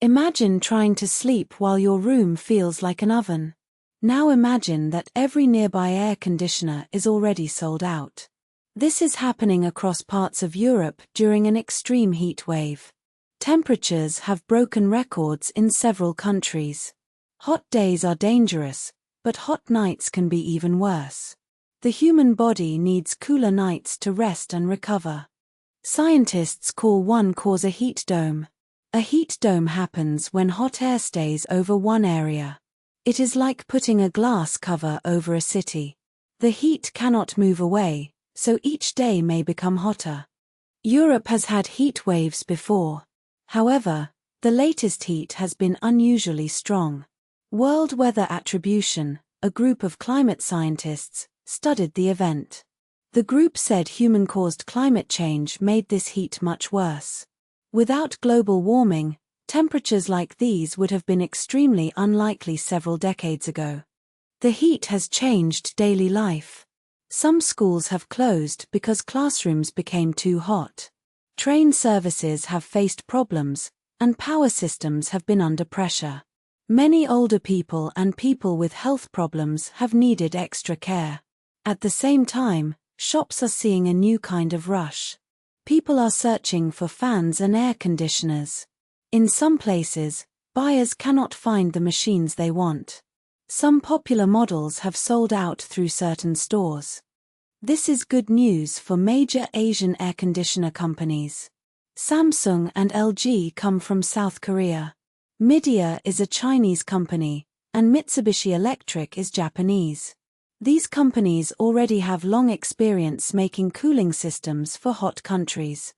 Imagine trying to sleep while your room feels like an oven. Now imagine that every nearby air conditioner is already sold out. This is happening across parts of Europe during an extreme heat wave. Temperatures have broken records in several countries. Hot days are dangerous, but hot nights can be even worse. The human body needs cooler nights to rest and recover. Scientists call one cause a heat dome. A heat dome happens when hot air stays over one area. It is like putting a glass cover over a city. The heat cannot move away, so each day may become hotter. Europe has had heat waves before. However, the latest heat has been unusually strong. World Weather Attribution, a group of climate scientists, studied the event. The group said human-caused climate change made this heat much worse. Without global warming, temperatures like these would have been extremely unlikely several decades ago. The heat has changed daily life. Some schools have closed because classrooms became too hot. Train services have faced problems, and power systems have been under pressure. Many older people and people with health problems have needed extra care. At the same time, shops are seeing a new kind of rush. People are searching for fans and air conditioners. In some places, buyers cannot find the machines they want. Some popular models have sold out through certain stores. This is good news for major Asian air conditioner companies. Samsung and LG come from South Korea. Midea is a Chinese company, and Mitsubishi Electric is Japanese. These companies already have long experience making cooling systems for hot countries.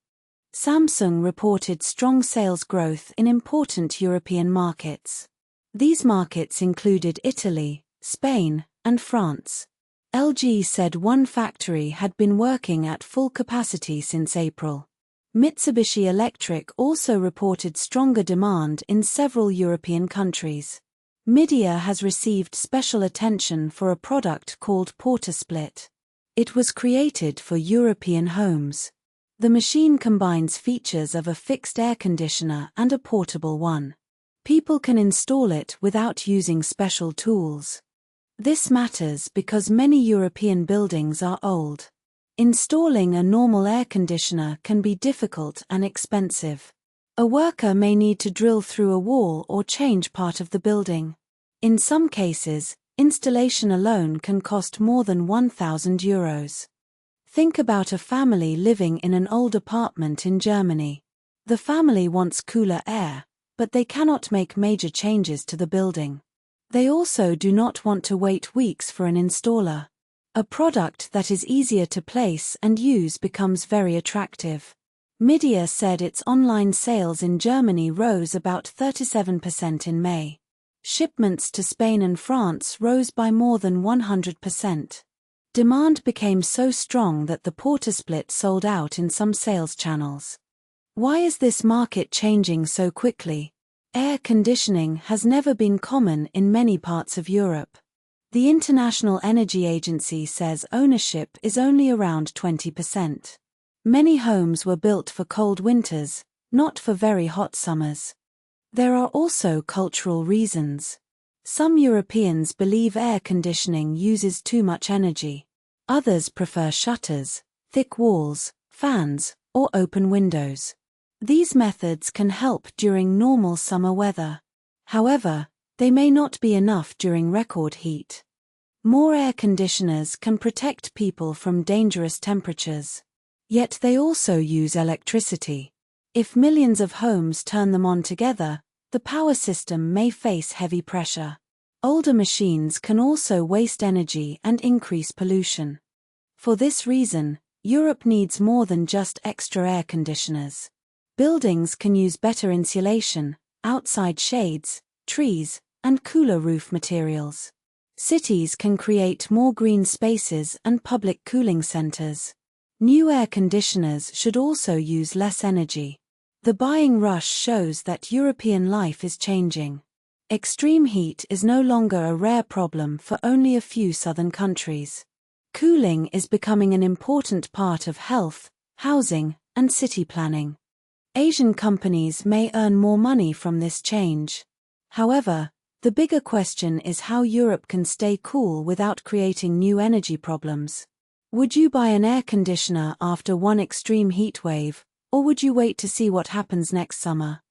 Samsung reported strong sales growth in important European markets. These markets included Italy, Spain, and France. LG said one factory had been working at full capacity since April. Mitsubishi Electric also reported stronger demand in several European countries. Midea has received special attention for a product called PortaSplit. It was created for European homes. The machine combines features of a fixed air conditioner and a portable one. People can install it without using special tools. This matters because many European buildings are old. Installing a normal air conditioner can be difficult and expensive. A worker may need to drill through a wall or change part of the building. In some cases, installation alone can cost more than €1,000. Think about a family living in an old apartment in Germany. The family wants cooler air, but they cannot make major changes to the building. They also do not want to wait weeks for an installer. A product that is easier to place and use becomes very attractive. Midea said its online sales in Germany rose about 37% in May. Shipments to Spain and France rose by more than 100%. Demand became so strong that the PortaSplit sold out in some sales channels. Why is this market changing so quickly? Air conditioning has never been common in many parts of Europe. The International Energy Agency says ownership is only around 20%. Many homes were built for cold winters, not for very hot summers. There are also cultural reasons. Some Europeans believe air conditioning uses too much energy. Others prefer shutters, thick walls, fans, or open windows. These methods can help during normal summer weather. However, they may not be enough during record heat. More air conditioners can protect people from dangerous temperatures. Yet they also use electricity. If millions of homes turn them on together, the power system may face heavy pressure. Older machines can also waste energy and increase pollution. For this reason, Europe needs more than just extra air conditioners. Buildings can use better insulation, outside shades, trees, and cooler roof materials. Cities can create more green spaces and public cooling centers. New air conditioners should also use less energy. The buying rush shows that European life is changing. Extreme heat is no longer a rare problem for only a few southern countries. Cooling is becoming an important part of health, housing, and city planning. Asian companies may earn more money from this change. However, the bigger question is how Europe can stay cool without creating new energy problems. Would you buy an air conditioner after one extreme heat wave, or would you wait to see what happens next summer?